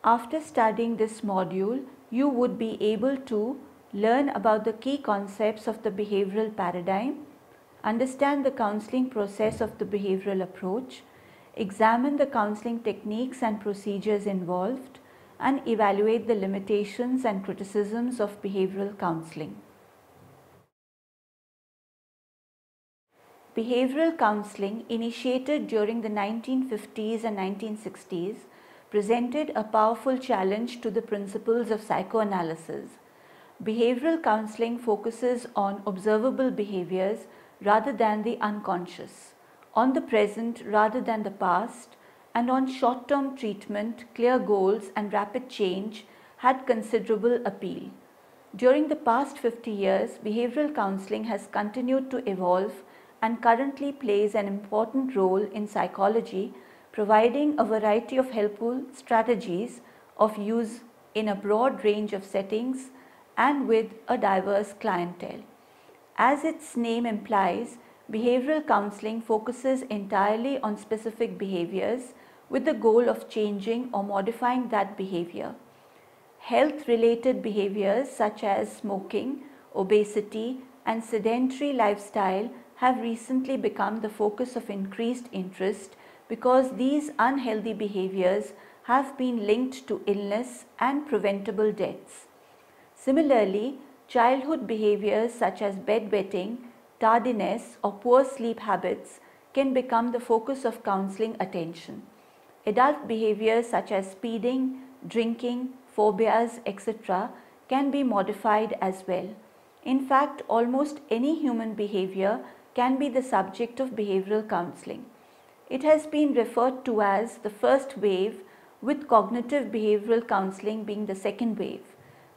After studying this module, you would be able to learn about the key concepts of the behavioral paradigm, understand the counseling process of the behavioral approach, examine the counseling techniques and procedures involved, and evaluate the limitations and criticisms of behavioral counseling. Behavioral counseling, initiated during the 1950s and 1960s, presented a powerful challenge to the principles of psychoanalysis. Behavioral counseling focuses on observable behaviors rather than the unconscious, on the present rather than the past, and on short-term treatment, clear goals and rapid change had considerable appeal. During the past 50 years, behavioral counseling has continued to evolve and currently plays an important role in psychology, providing a variety of helpful strategies of use in a broad range of settings and with a diverse clientele. As its name implies, behavioral counseling focuses entirely on specific behaviors with the goal of changing or modifying that behavior. Health-related behaviors such as smoking, obesity, and sedentary lifestyle have recently become the focus of increased interest because these unhealthy behaviors have been linked to illness and preventable deaths. Similarly, childhood behaviors such as bedwetting, tardiness, or poor sleep habits can become the focus of counseling attention. Adult behaviors such as speeding, drinking, phobias, etc. can be modified as well. In fact, almost any human behavior can be the subject of behavioral counseling. It has been referred to as the first wave, with cognitive behavioral counseling being the second wave.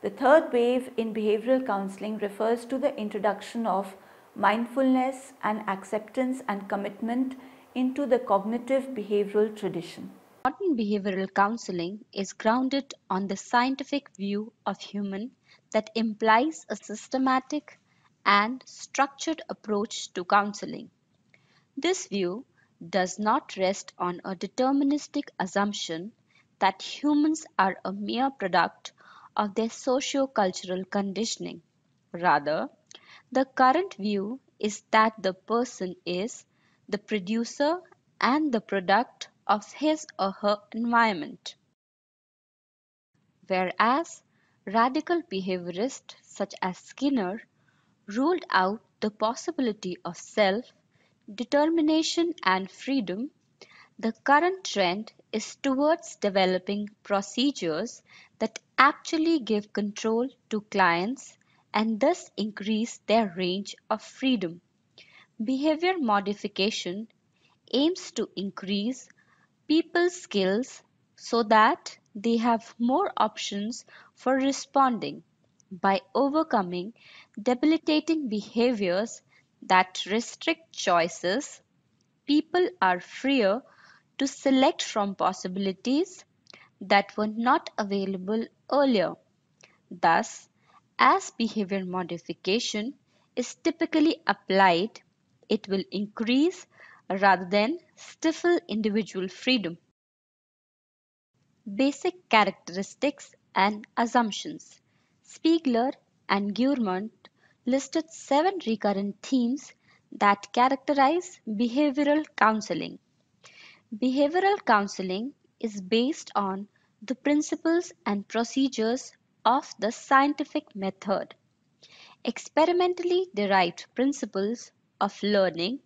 The third wave in behavioral counseling refers to the introduction of mindfulness and acceptance and commitment into the cognitive behavioral tradition. Modern behavioral counseling is grounded on the scientific view of human that implies a systematic and structured approach to counseling. This view does not rest on a deterministic assumption that humans are a mere product of their socio-cultural conditioning. Rather, the current view is that the person is the producer and the product of his or her environment. Whereas radical behaviorists such as Skinner ruled out the possibility of self-determination and freedom, the current trend is towards developing procedures that actually give control to clients and thus increase their range of freedom. Behavior modification aims to increase people's skills so that they have more options for responding. By overcoming debilitating behaviors that restrict choices, people are freer to select from possibilities that were not available earlier. Thus, as behavior modification is typically applied, it will increase rather than stifle individual freedom. Basic characteristics and assumptions. Spiegler and Gurmont listed 7 recurrent themes that characterize behavioral counseling. Behavioral counseling is based on the principles and procedures of the scientific method. Experimentally derived principles of learning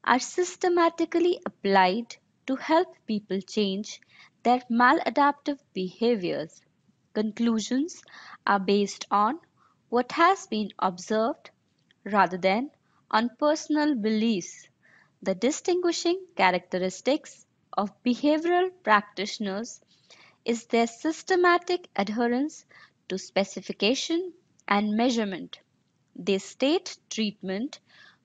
are systematically applied to help people change their maladaptive behaviors. Conclusions are based on what has been observed rather than on personal beliefs. The distinguishing characteristics of behavioral practitioners is their systematic adherence to specification and measurement. They state treatment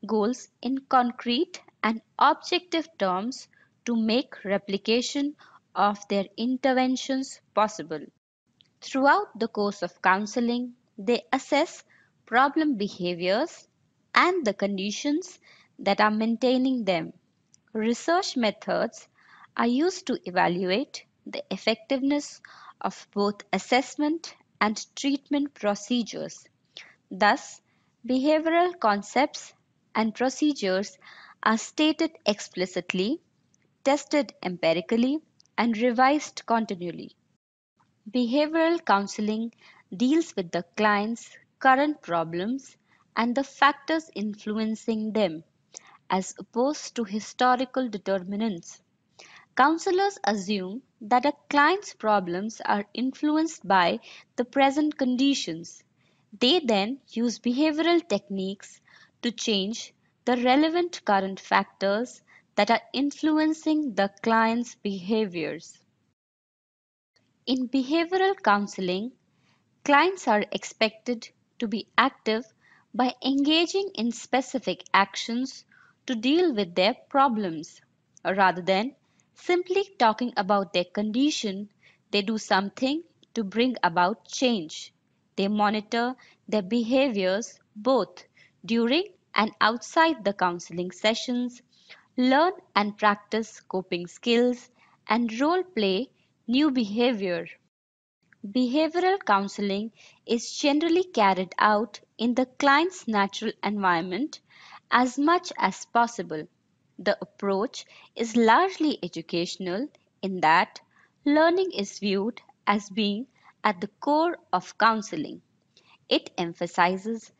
goals in concrete and objective terms to make replication of their interventions possible. Throughout the course of counseling, they assess problem behaviors and the conditions that are maintaining them. Research methods are used to evaluate the effectiveness of both assessment and treatment procedures. Thus, behavioral concepts and procedures are stated explicitly, tested empirically, and revised continually. Behavioral counseling deals with the client's current problems and the factors influencing them, as opposed to historical determinants. Counselors assume that a client's problems are influenced by the present conditions. They then use behavioral techniques to change the relevant current factors that are influencing the client's behaviors. In behavioral counseling, clients are expected to be active by engaging in specific actions to deal with their problems. Rather than simply talking about their condition, they do something to bring about change. They monitor their behaviors both during and outside the counseling sessions, learn and practice coping skills, and role play new behavior. Behavioral counseling is generally carried out in the client's natural environment as much as possible. The approach is largely educational in that learning is viewed as being at the core of counseling. It emphasizes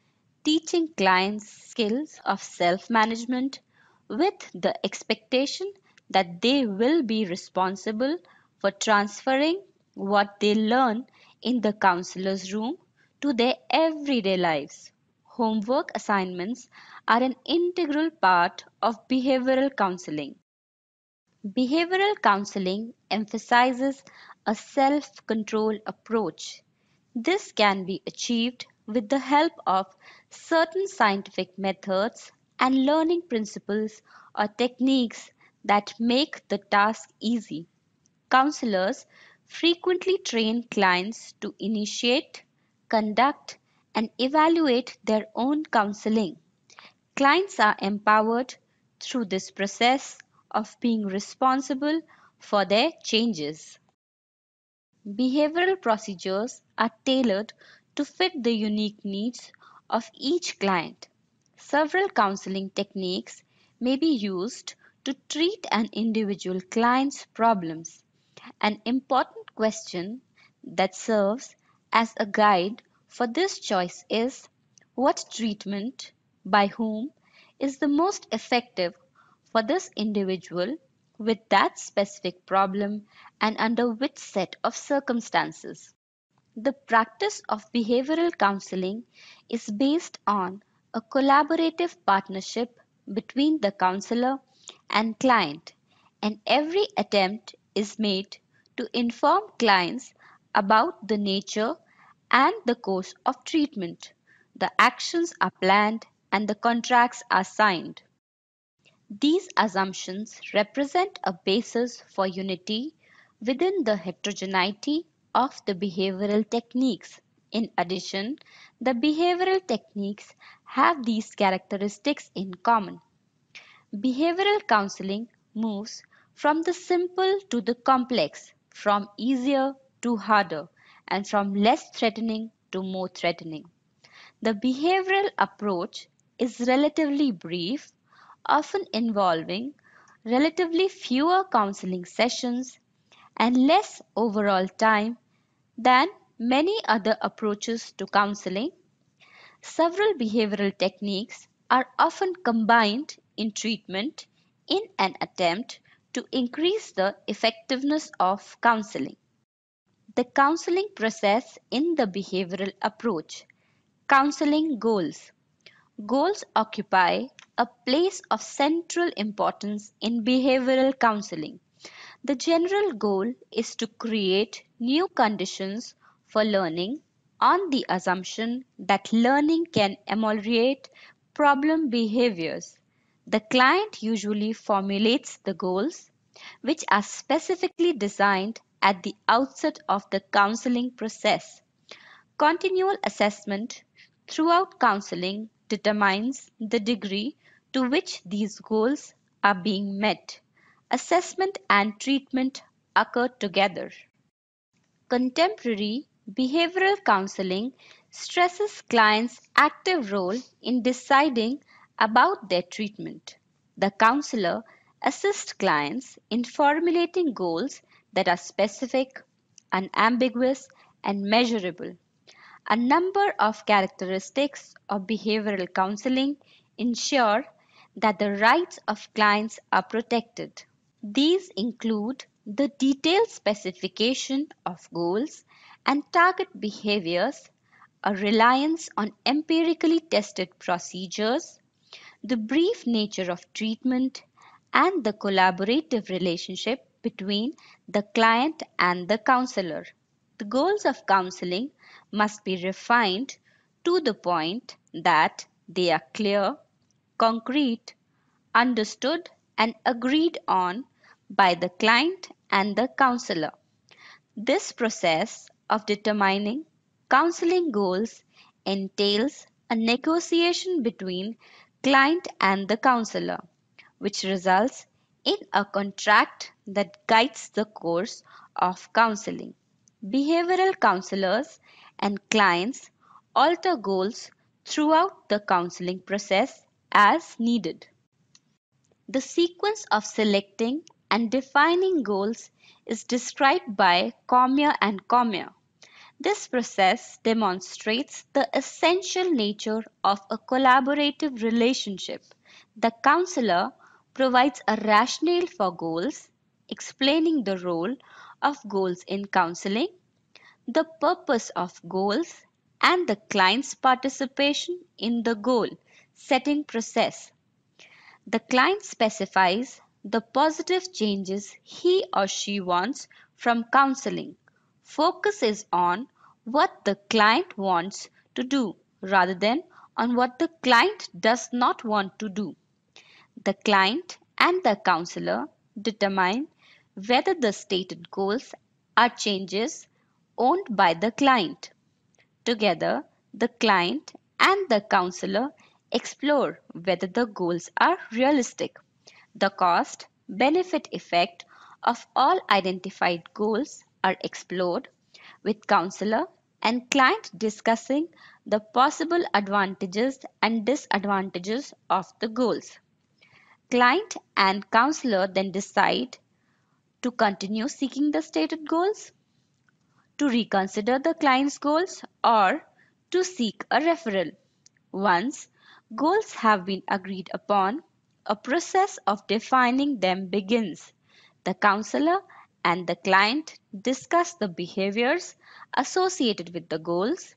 teaching clients skills of self management with the expectation that they will be responsible for transferring what they learn in the counselor's room to their everyday lives. Homework assignments are an integral part of behavioral counseling. Behavioral counseling emphasizes a self control approach. This can be achieved with the help of certain scientific methods and learning principles or techniques that make the task easy. Counselors frequently train clients to initiate, conduct, and evaluate their own counseling. Clients are empowered through this process of being responsible for their changes. Behavioral procedures are tailored to fit the unique needs of each client. Several counseling techniques may be used to treat an individual client's problems. An important question that serves as a guide for this choice is: what treatment, by whom, is the most effective for this individual with that specific problem and under which set of circumstances? The practice of behavioral counseling is based on a collaborative partnership between the counselor and client, and every attempt is made to inform clients about the nature and the course of treatment. The actions are planned and the contracts are signed. These assumptions represent a basis for unity within the heterogeneity of the behavioral techniques. In addition, the behavioral techniques have these characteristics in common. Behavioral counseling moves from the simple to the complex, from easier to harder, and from less threatening to more threatening. The behavioral approach is relatively brief, often involving relatively fewer counseling sessions and less overall time than many other approaches to counseling. Several behavioral techniques are often combined in treatment in an attempt to increase the effectiveness of counseling. The counseling process in the behavioral approach. Counseling goals. Goals occupy a place of central importance in behavioral counseling. The general goal is to create new conditions for learning on the assumption that learning can ameliorate problem behaviors. The client usually formulates the goals, which are specifically designed at the outset of the counseling process. Continual assessment throughout counseling determines the degree to which these goals are being met. Assessment and treatment occur together. Contemporary behavioral counseling stresses clients' active role in deciding about their treatment. The counselor assists clients in formulating goals that are specific, unambiguous, and measurable. A number of characteristics of behavioral counseling ensure that the rights of clients are protected. These include the detailed specification of goals and target behaviors, a reliance on empirically tested procedures, the brief nature of treatment, and the collaborative relationship between the client and the counselor. The goals of counseling must be refined to the point that they are clear, concrete, understood, and agreed on by the client and the counselor. This process of determining counseling goals entails a negotiation between client and the counselor, which results in a contract that guides the course of counseling. Behavioral counselors and clients alter goals throughout the counseling process as needed. The sequence of selecting and defining goals is described by Cormier and Cormier. This process demonstrates the essential nature of a collaborative relationship. The counselor provides a rationale for goals, explaining the role of goals in counseling, the purpose of goals, and the client's participation in the goal setting process. The client specifies the positive changes he or she wants from counseling. Focus is on what the client wants to do rather than on what the client does not want to do. The client and the counselor determine whether the stated goals are changes owned by the client. Together, the client and the counselor explore whether the goals are realistic. The cost benefit effect of all identified goals are explored, with counselor and client discussing the possible advantages and disadvantages of the goals. Client and counselor then decide to continue seeking the stated goals, to reconsider the client's goals, or to seek a referral. Once goals have been agreed upon, a process of defining them begins. The counselor and the client discuss the behaviors associated with the goals,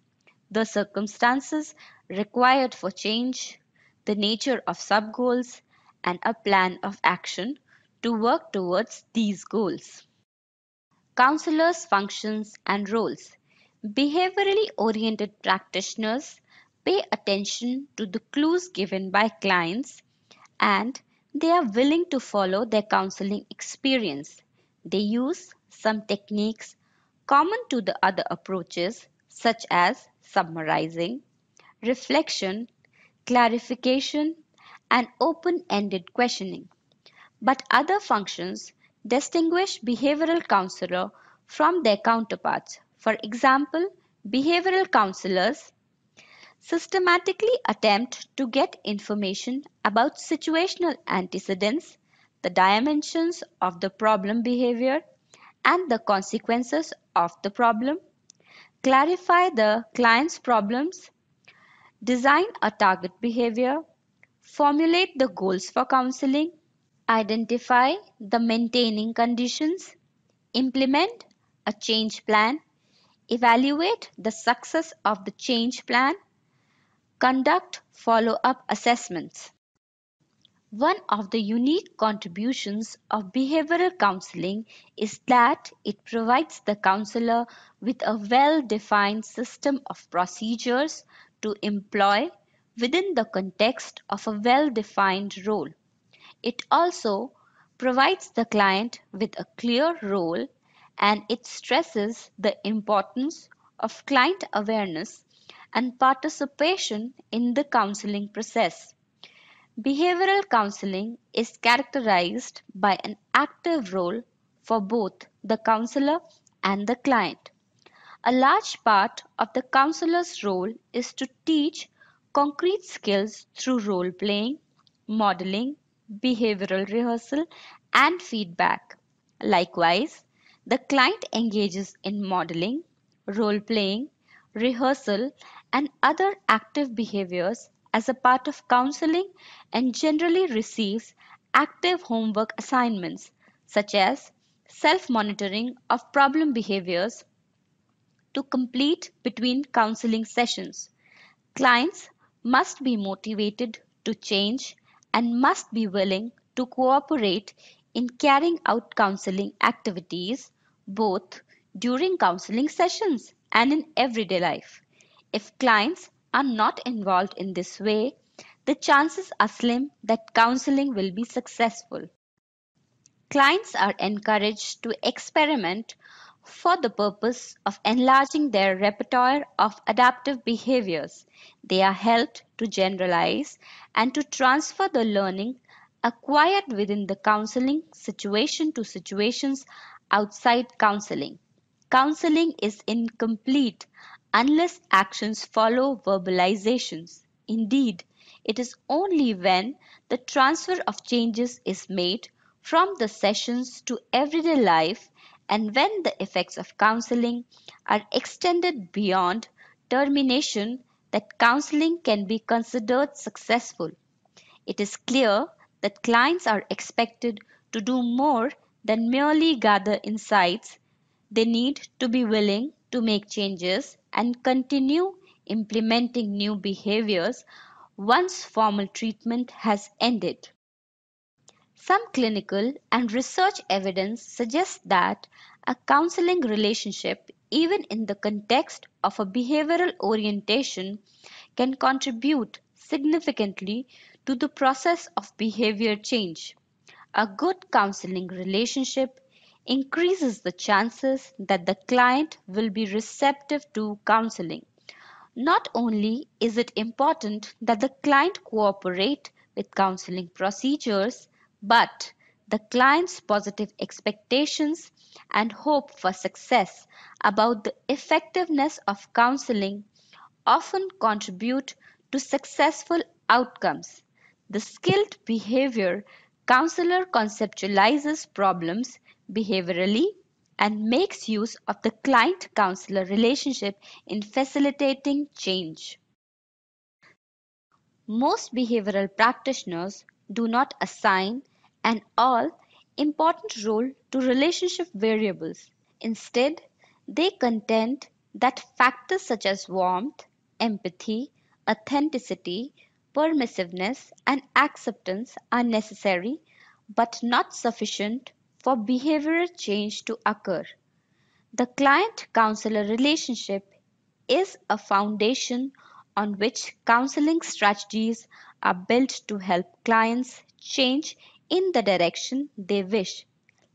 the circumstances required for change, the nature of sub-goals, and a plan of action to work towards these goals. Counselors' functions and roles. Behaviorally oriented practitioners pay attention to the clues given by clients and they are willing to follow their counseling experience. They use some techniques common to the other approaches, such as summarizing, reflection, clarification, and open ended questioning. But other functions distinguish behavioral counselor from their counterparts. For example, behavioral counselors systematically attempt to get information about situational antecedents, the dimensions of the problem behavior, and the consequences of the problem, clarify the client's problems, design a target behavior, formulate the goals for counseling, identify the maintaining conditions, implement a change plan, evaluate the success of the change plan, conduct follow-up assessments. One of the unique contributions of behavioral counseling is that it provides the counselor with a well-defined system of procedures to employ within the context of a well-defined role. It also provides the client with a clear role and it stresses the importance of client awareness and participation in the counseling process. Behavioral counseling is characterized by an active role for both the counselor and the client. A large part of the counselor's role is to teach concrete skills through role playing, modeling, behavioral rehearsal, and feedback. Likewise, the client engages in modeling, role playing, rehearsal, and other active behaviors as a part of counseling and generally receives active homework assignments such as self monitoring of problem behaviors to complete between counseling sessions. Clients must be motivated to change and must be willing to cooperate in carrying out counseling activities both during counseling sessions and in everyday life. If clients are not involved in this way, the chances are slim that counseling will be successful. Clients are encouraged to experiment for the purpose of enlarging their repertoire of adaptive behaviors. They are helped to generalize and to transfer the learning acquired within the counseling situation to situations outside counseling. Counseling is incomplete unless actions follow verbalizations. Indeed, it is only when the transfer of changes is made from the sessions to everyday life and when the effects of counseling are extended beyond termination that counseling can be considered successful. It is clear that clients are expected to do more than merely gather insights. They need to be willing to make changes and continue implementing new behaviors once formal treatment has ended. Some clinical and research evidence suggests that a counseling relationship, even in the context of a behavioral orientation, can contribute significantly to the process of behavior change. A good counseling relationship increases the chances that the client will be receptive to counseling. Not only is it important that the client cooperate with counseling procedures, but the client's positive expectations and hope for success about the effectiveness of counseling often contribute to successful outcomes. The skilled behavior counselor conceptualizes problems behaviorally and makes use of the client counselor relationship in facilitating change. Most behavioral practitioners do not assign an all important role to relationship variables. Instead, they contend that factors such as warmth, empathy, authenticity, permissiveness, and acceptance are necessary but not sufficient for behavioral change to occur. The client counselor relationship is a foundation on which counseling strategies are built to help clients change in the direction they wish.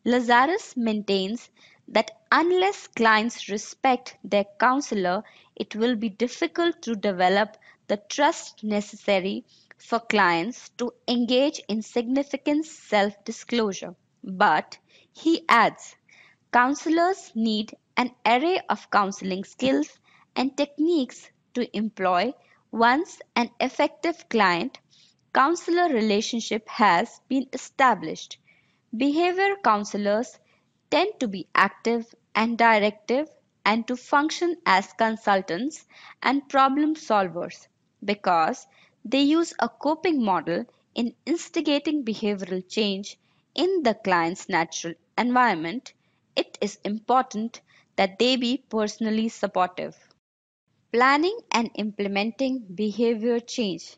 Lazarus maintains that unless clients respect their counselor, it will be difficult to develop the trust necessary for clients to engage in significant self disclosure. But, he adds, counselors need an array of counseling skills and techniques to employ once an effective client counselor relationship has been established. Behavior counselors tend to be active and directive and to function as consultants and problem solvers because they use a coping model in instigating behavioral change in the client's natural environment. It is important that they be personally supportive. Planning and implementing behavior change.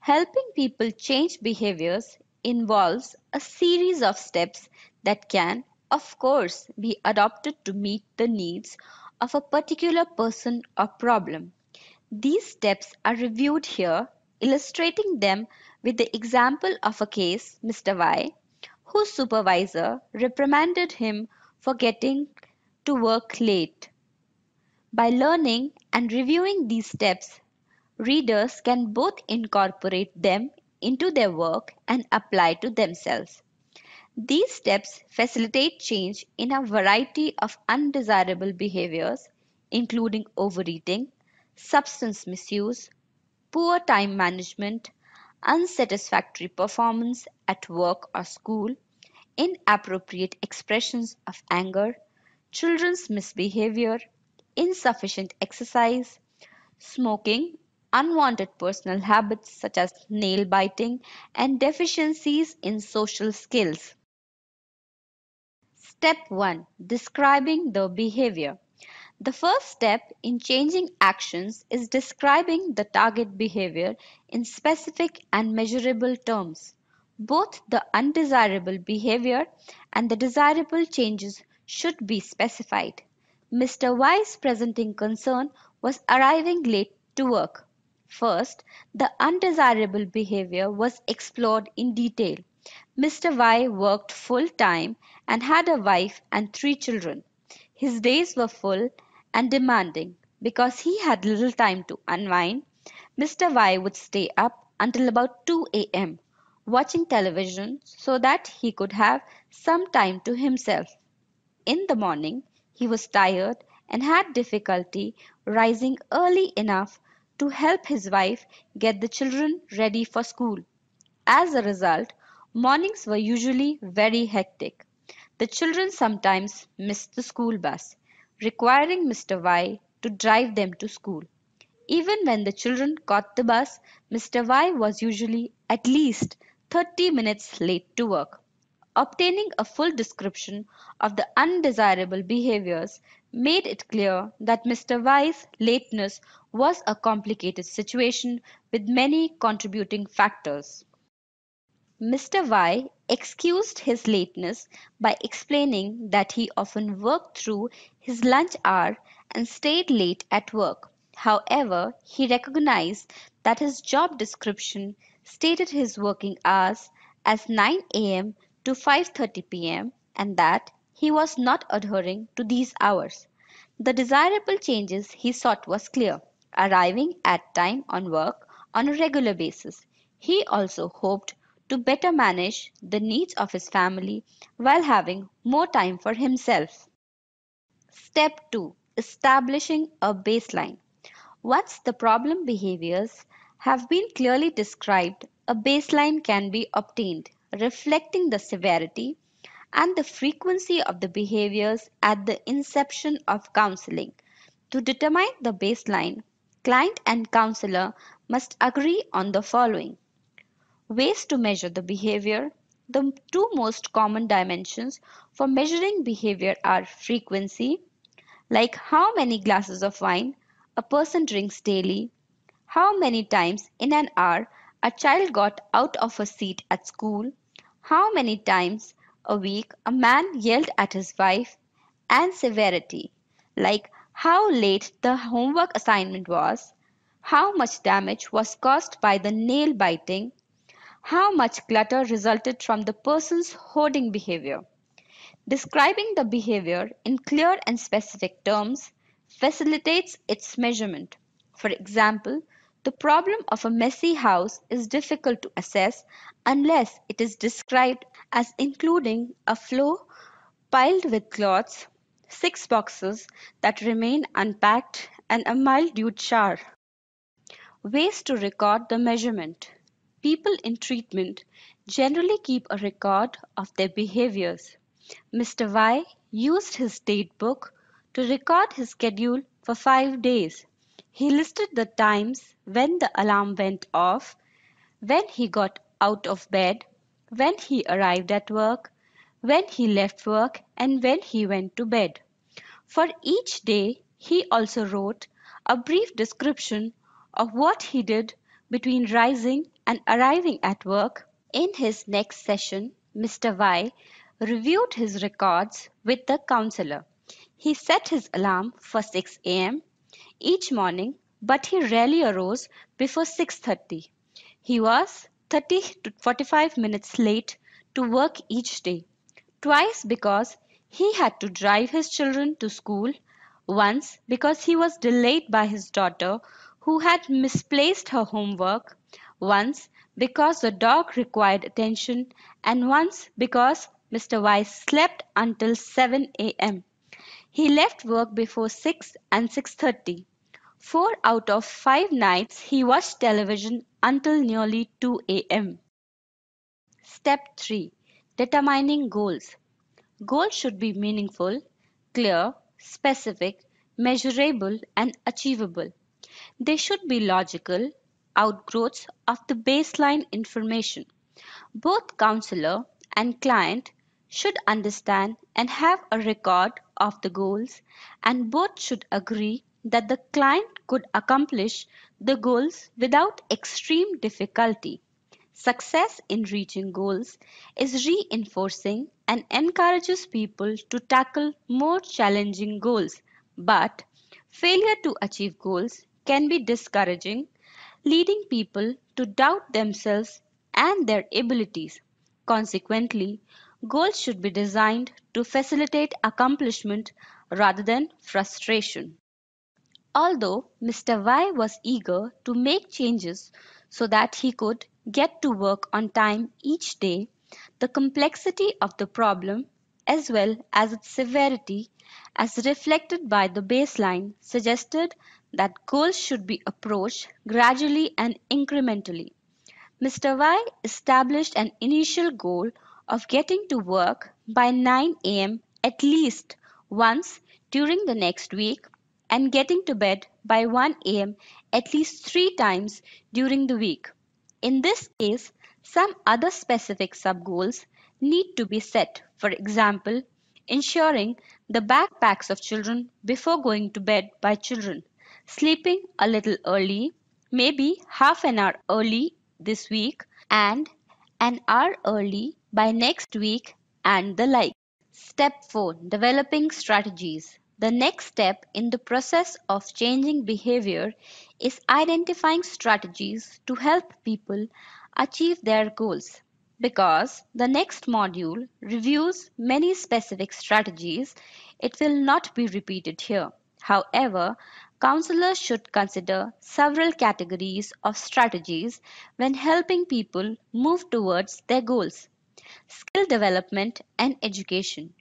Helping people change behaviors involves a series of steps that can, of course, be adopted to meet the needs of a particular person or problem. These steps are reviewed here, illustrating them with the example of a case, Mr. Y, whose supervisor reprimanded him for getting to work late. By learning and reviewing these steps, readers can both incorporate them into their work and apply to themselves. These steps facilitate change in a variety of undesirable behaviors, including overeating, substance misuse, poor time management, unsatisfactory performance at work or school, inappropriate expressions of anger, children's misbehavior, insufficient exercise, smoking, unwanted personal habits such as nail biting, and deficiencies in social skills. Step 1. Describing the behavior. The first step in changing actions is describing the target behavior in specific and measurable terms. Both the undesirable behavior and the desirable changes should be specified. Mr. Y's presenting concern was arriving late to work. First, the undesirable behavior was explored in detail. Mr. Y worked full time and had a wife and 3 children. His days were full and demanding. Because he had little time to unwind, Mr. Y would stay up until about 2 a.m. watching television so that he could have some time to himself. In the morning, he was tired and had difficulty rising early enough to help his wife get the children ready for school. As a result, mornings were usually very hectic. The children sometimes missed the school bus, requiring Mr. Y to drive them to school. Even when the children caught the bus, Mr. Y was usually at least 30 minutes late to work. Obtaining a full description of the undesirable behaviors made it clear that Mr. Y's lateness was a complicated situation with many contributing factors. Mr. Y excused his lateness by explaining that he often worked through his lunch hour and stayed late at work. However, he recognized that his job description stated his working hours as 9 a.m. to 5:30 p.m. and that he was not adhering to these hours. The desirable changes he sought was clear: arriving at time on work on a regular basis. He also hoped to better manage the needs of his family while having more time for himself. Step 2. Establishing a baseline. Once the problem behaviors have been clearly described, a baseline can be obtained, reflecting the severity and the frequency of the behaviors at the inception of counseling. To determine the baseline, client and counselor must agree on the following: ways to measure the behavior. The two most common dimensions for measuring behavior are frequency, like how many glasses of wine a person drinks daily, how many times in an hour a child got out of a seat at school, how many times a week a man yelled at his wife, and severity, like how late the homework assignment was, how much damage was caused by the nail biting, how much clutter resulted from the person's hoarding behavior. Describing the behavior in clear and specific terms facilitates its measurement. For example, the problem of a messy house is difficult to assess unless it is described as including a floor piled with clothes, 6 boxes that remain unpacked, and a mildewed shower. Ways to record the measurement. People in treatment generally keep a record of their behaviors. Mr. Y used his date book to record his schedule for 5 days. He listed the times when the alarm went off, when he got out of bed, when he arrived at work, when he left work, and when he went to bed. For each day, he also wrote a brief description of what he did between rising and arriving at work. In his next session, Mr. Y reviewed his records with the counselor. He set his alarm for 6 a.m. each morning, but he rarely arose before 6:30. He was 30 to 45 minutes late to work each day, twice because he had to drive his children to school, once because he was delayed by his daughter who had misplaced her homework, once because the dog required attention, and once because Mr. Y slept until 7 a.m. He left work before 6 and 6:30. 4 out of 5 nights he watched television until nearly 2 a.m. Step 3. Determining goals. Goals should be meaningful, clear, specific, measurable, and achievable. They should be logical outgrowths of the baseline information. Both counselor and client should understand and have a record of the goals, and both should agree that the client could accomplish the goals without extreme difficulty. Success in reaching goals is reinforcing and encourages people to tackle more challenging goals, but failure to achieve goals can be discouraging, leading people to doubt themselves and their abilities. Consequently, goals should be designed to facilitate accomplishment rather than frustration. Although Mr. Y was eager to make changes so that he could get to work on time each day, the complexity of the problem, as well as its severity, as reflected by the baseline, suggested that goals should be approached gradually and incrementally. Mr. Y established an initial goal of getting to work by 9 a.m. at least once during the next week and getting to bed by 1 a.m. at least 3 times during the week. In this case, some other specific sub-goals need to be set. For example, ensuring the backpacks of children before going to bed by children, sleeping a little early, maybe half an hour early this week and an hour early by next week, and the like. Step 4. Developing strategies. The next step in the process of changing behavior is identifying strategies to help people achieve their goals. Because the next module reviews many specific strategies, it will not be repeated here. However, counselors should consider several categories of strategies when helping people move towards their goals. Skill development and education.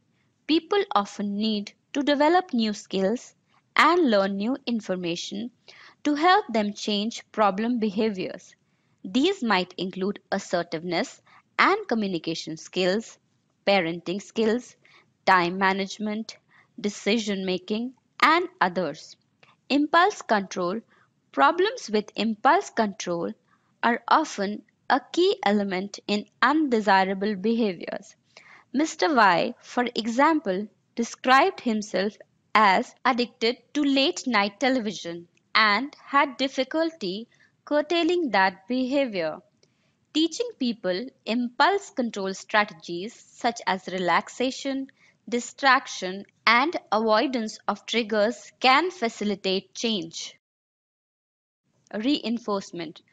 People often need to develop new skills and learn new information to help them change problem behaviors. These might include assertiveness and communication skills, parenting skills, time management, decision making, and others. Impulse control. Problems with impulse control are often a key element in undesirable behaviors. Mr. Y, for example, described himself as addicted to late night television and had difficulty curtailing that behavior. Teaching people impulse control strategies such as relaxation, distraction, and avoidance of triggers can facilitate change. Reinforcement.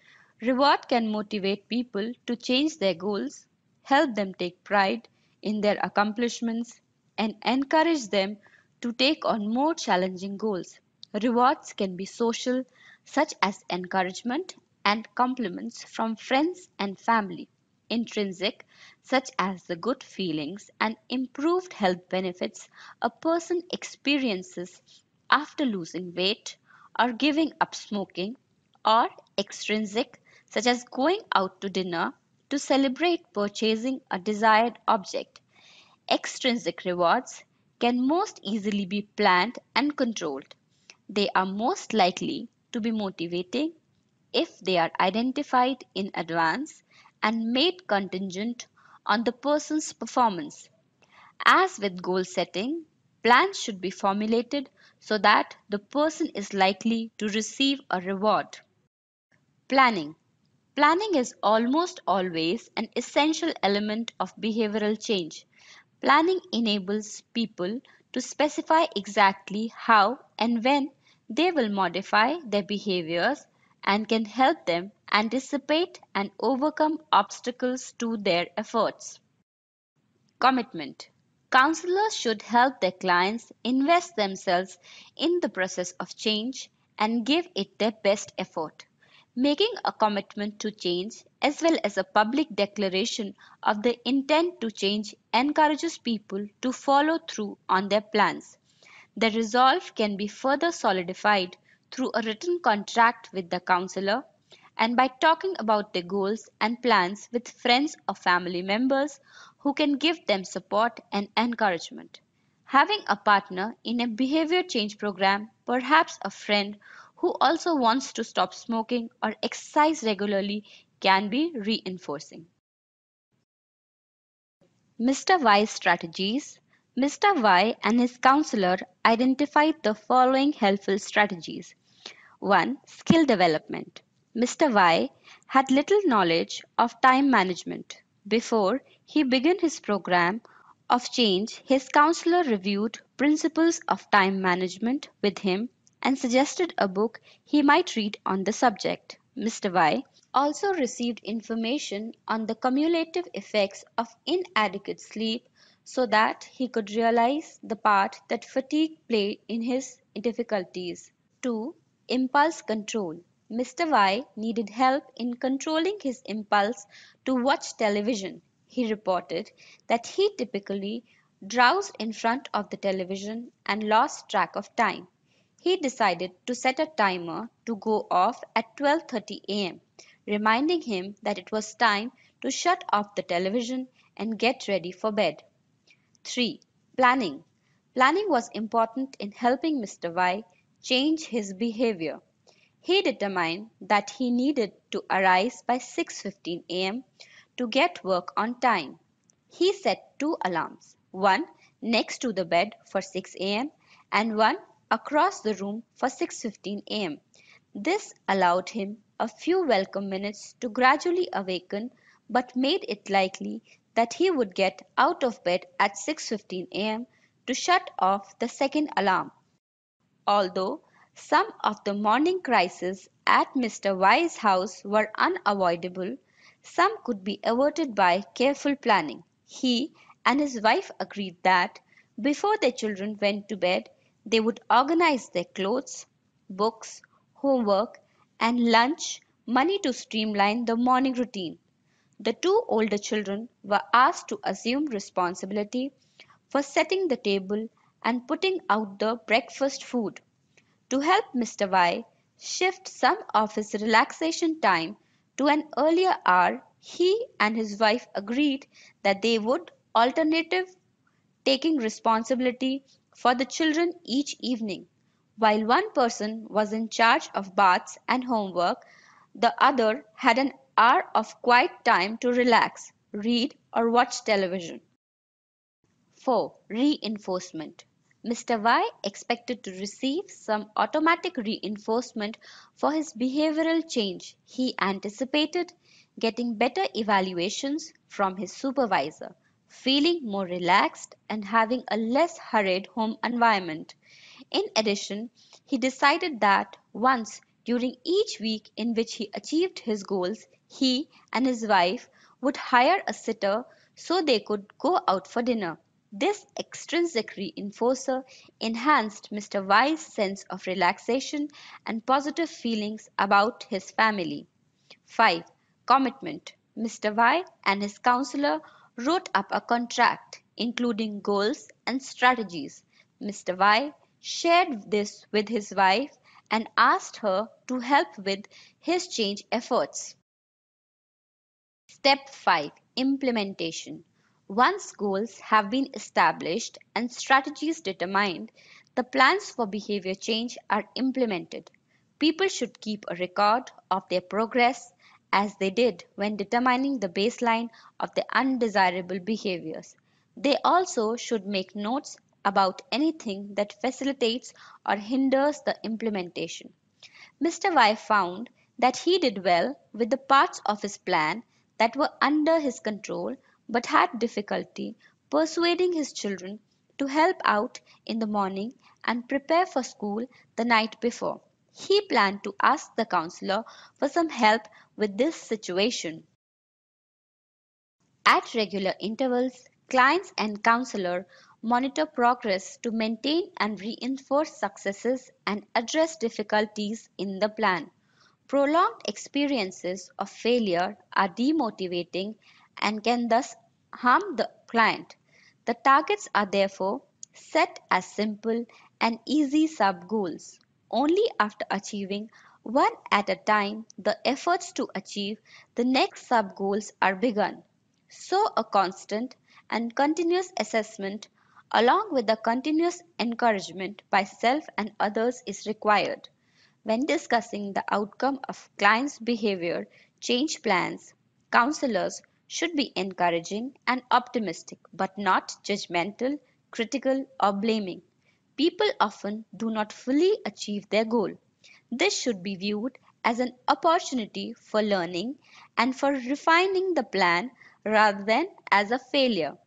Reward can motivate people to change their goals, help them take pride in their accomplishments, and encourage them to take on more challenging goals. Rewards can be social, such as encouragement and compliments from friends and family. Intrinsic, such as the good feelings and improved health benefits a person experiences after losing weight or giving up smoking, or extrinsic, such as going out to dinner to celebrate purchasing a desired object. Extrinsic rewards can most easily be planned and controlled. They are most likely to be motivating if they are identified in advance and made contingent on the person's performance. As with goal setting, plans should be formulated so that the person is likely to receive a reward. Planning. Planning is almost always an essential element of behavioral change. Planning enables people to specify exactly how and when they will modify their behaviors and can help them anticipate and overcome obstacles to their efforts. Commitment. Counselors should help their clients invest themselves in the process of change and give it their best effort. Making a commitment to change as well as a public declaration of the intent to change encourages people to follow through on their plans. The resolve can be further solidified through a written contract with the counselor and by talking about their goals and plans with friends or family members who can give them support and encouragement. Having a partner in a behavior change program, perhaps a friend who also wants to stop smoking or exercise regularly, can be reinforcing. Mr. Y's strategies. Mr. Y and his counselor identified the following helpful strategies. 1. Skill development. Mr. Y had little knowledge of time management. Before he began his program of change, his counselor reviewed principles of time management with him and suggested a book he might read on the subject. Mr. Y also received information on the cumulative effects of inadequate sleep so that he could realize the part that fatigue played in his difficulties. 2. Impulse control. Mr. Y needed help in controlling his impulse to watch television. He reported that he typically drowsed in front of the television and lost track of time. He decided to set a timer to go off at 12:30 a.m., reminding him that it was time to shut off the television and get ready for bed. 3. Planning. Planning was important in helping Mr. Y change his behavior. He determined that he needed to arise by 6:15 a.m. to get work on time. He set two alarms, one next to the bed for 6 a.m. and one across the room for 6:15 a.m. This allowed him a few welcome minutes to gradually awaken but made it likely that he would get out of bed at 6:15 a.m. to shut off the second alarm. Although some of the morning crises at Mr. Y's house were unavoidable, some could be averted by careful planning. He and his wife agreed that before their children went to bed, they would organize their clothes, books, homework, and lunch money to streamline the morning routine. The two older children were asked to assume responsibility for setting the table and putting out the breakfast food. To help Mr. Y shift some of his relaxation time to an earlier hour, he and his wife agreed that they would alternative taking responsibility for the children each evening. While one person was in charge of baths and homework, the other had an hour of quiet time to relax, read, or watch television. 4. Reinforcement. Mr. Y expected to receive some automatic reinforcement for his behavioral change. He anticipated getting better evaluations from his supervisor, feeling more relaxed, and having a less hurried home environment. In addition, he decided that once during each week in which he achieved his goals, he and his wife would hire a sitter so they could go out for dinner. This extrinsic reinforcer enhanced Mr. Y's sense of relaxation and positive feelings about his family. 5. Commitment. Mr. Y and his counselor wrote up a contract, including goals and strategies. Mr. Y shared this with his wife and asked her to help with his change efforts. Step 5. Implementation. Once goals have been established and strategies determined, the plans for behavior change are implemented. People should keep a record of their progress as they did when determining the baseline of the undesirable behaviors. They also should make notes about anything that facilitates or hinders the implementation. Mr. Y found that he did well with the parts of his plan that were under his control but had difficulty persuading his children to help out in the morning and prepare for school the night before. He planned to ask the counselor for some help with this situation. At regular intervals, clients and counselor monitor progress to maintain and reinforce successes and address difficulties in the plan. Prolonged experiences of failure are demotivating and can thus harm the client. The targets are therefore set as simple and easy sub-goals. Only after achieving one at a time, the efforts to achieve the next sub-goals are begun. So a constant and continuous assessment along with the continuous encouragement by self and others is required. When discussing the outcome of clients' behavior change plans, counselors should be encouraging and optimistic but not judgmental, critical, or blaming. People often do not fully achieve their goal. This should be viewed as an opportunity for learning and for refining the plan rather than as a failure.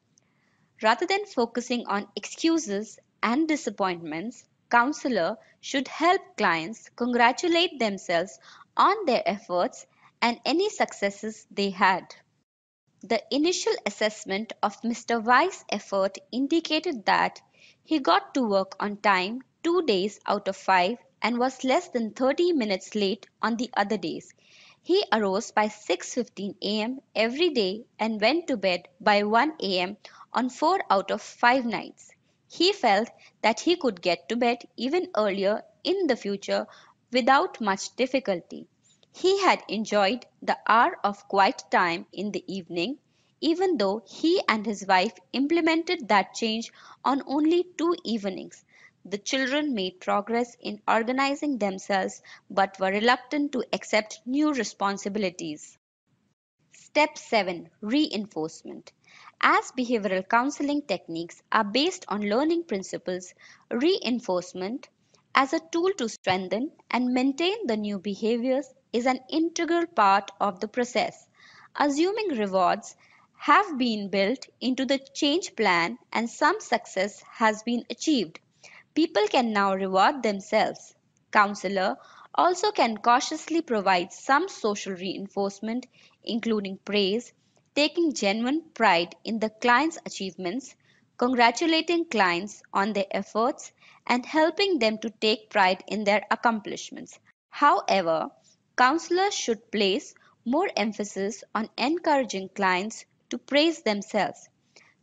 Rather than focusing on excuses and disappointments, counselor should help clients congratulate themselves on their efforts and any successes they had. The initial assessment of Mr. Y's effort indicated that he got to work on time 2 days out of 5 and was less than 30 minutes late on the other days. He arose by 6:15 a.m. every day and went to bed by 1 a.m. on 4 out of 5 nights. He felt that he could get to bed even earlier in the future without much difficulty. He had enjoyed the hour of quiet time in the evening, even though he and his wife implemented that change on only 2 evenings. The children made progress in organizing themselves but were reluctant to accept new responsibilities. Step 7, Reinforcement. As behavioral counseling techniques are based on learning principles, reinforcement as a tool to strengthen and maintain the new behaviors is an integral part of the process. Assuming rewards have been built into the change plan and some success has been achieved, people can now reward themselves. Counselor also can cautiously provide some social reinforcement, including praise, taking genuine pride in the client's achievements, congratulating clients on their efforts, and helping them to take pride in their accomplishments. However, counselors should place more emphasis on encouraging clients to praise themselves.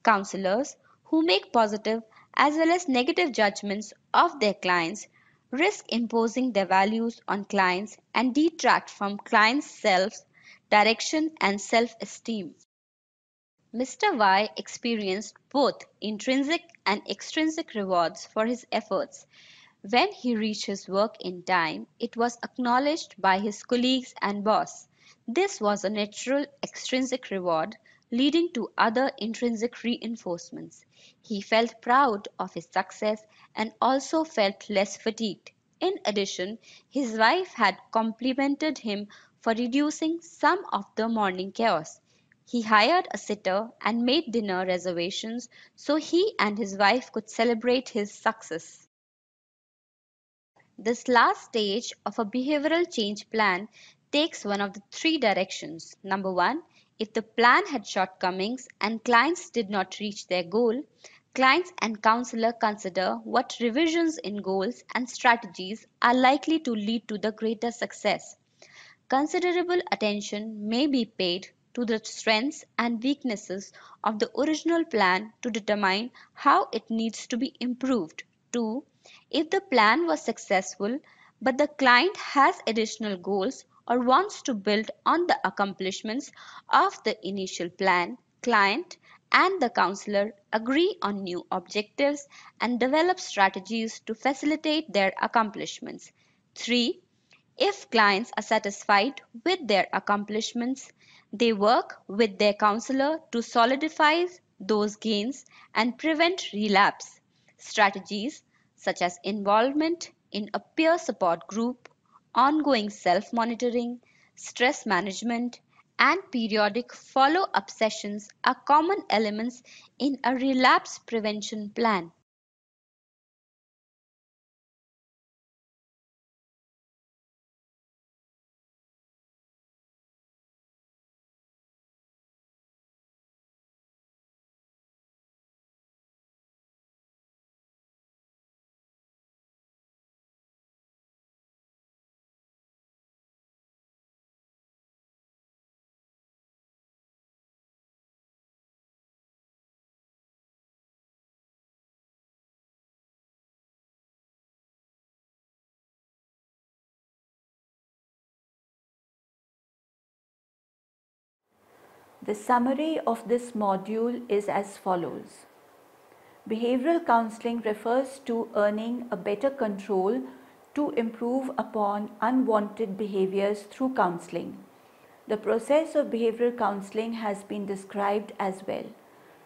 Counselors who make positive as well as negative judgments of their clients risk imposing their values on clients and detract from clients' self direction and self esteem. Mr. Y experienced both intrinsic and extrinsic rewards for his efforts. When he reached his work in time, it was acknowledged by his colleagues and boss. This was a natural extrinsic reward, leading to other intrinsic reinforcements. He felt proud of his success and also felt less fatigued. In addition, his wife had complimented him for reducing some of the morning chaos. He hired a sitter and made dinner reservations so he and his wife could celebrate his success. This last stage of a behavioral change plan takes one of the three directions. Number one, if the plan had shortcomings and clients did not reach their goal, clients and counselor consider what revisions in goals and strategies are likely to lead to the greater success. Considerable attention may be paid to the strengths and weaknesses of the original plan to determine how it needs to be improved. 2. If the plan was successful but the client has additional goals or wants to build on the accomplishments of the initial plan, client and the counselor agree on new objectives and develop strategies to facilitate their accomplishments. 3. If clients are satisfied with their accomplishments, they work with their counselor to solidify those gains and prevent relapse. Strategies such as involvement in a peer support group, ongoing self monitoring, stress management, and periodic follow up sessions are common elements in a relapse prevention plan. The summary of this module is as follows. Behavioral counselling refers to earning a better control to improve upon unwanted behaviors through counselling. The process of behavioral counselling has been described as well.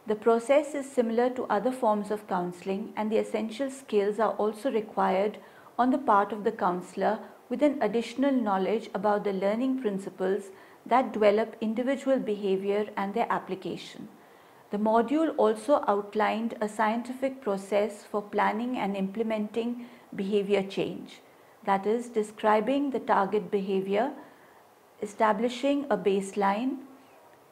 The process is similar to other forms of counselling, and the essential skills are also required on the part of the counsellor with an additional knowledge about the learning principles that develop individual behaviour and their application. The module also outlined a scientific process for planning and implementing behaviour change, that is, describing the target behaviour, establishing a baseline,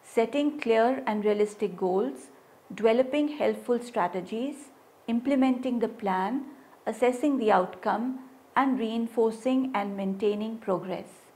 setting clear and realistic goals, developing helpful strategies, implementing the plan, assessing the outcome, and reinforcing and maintaining progress.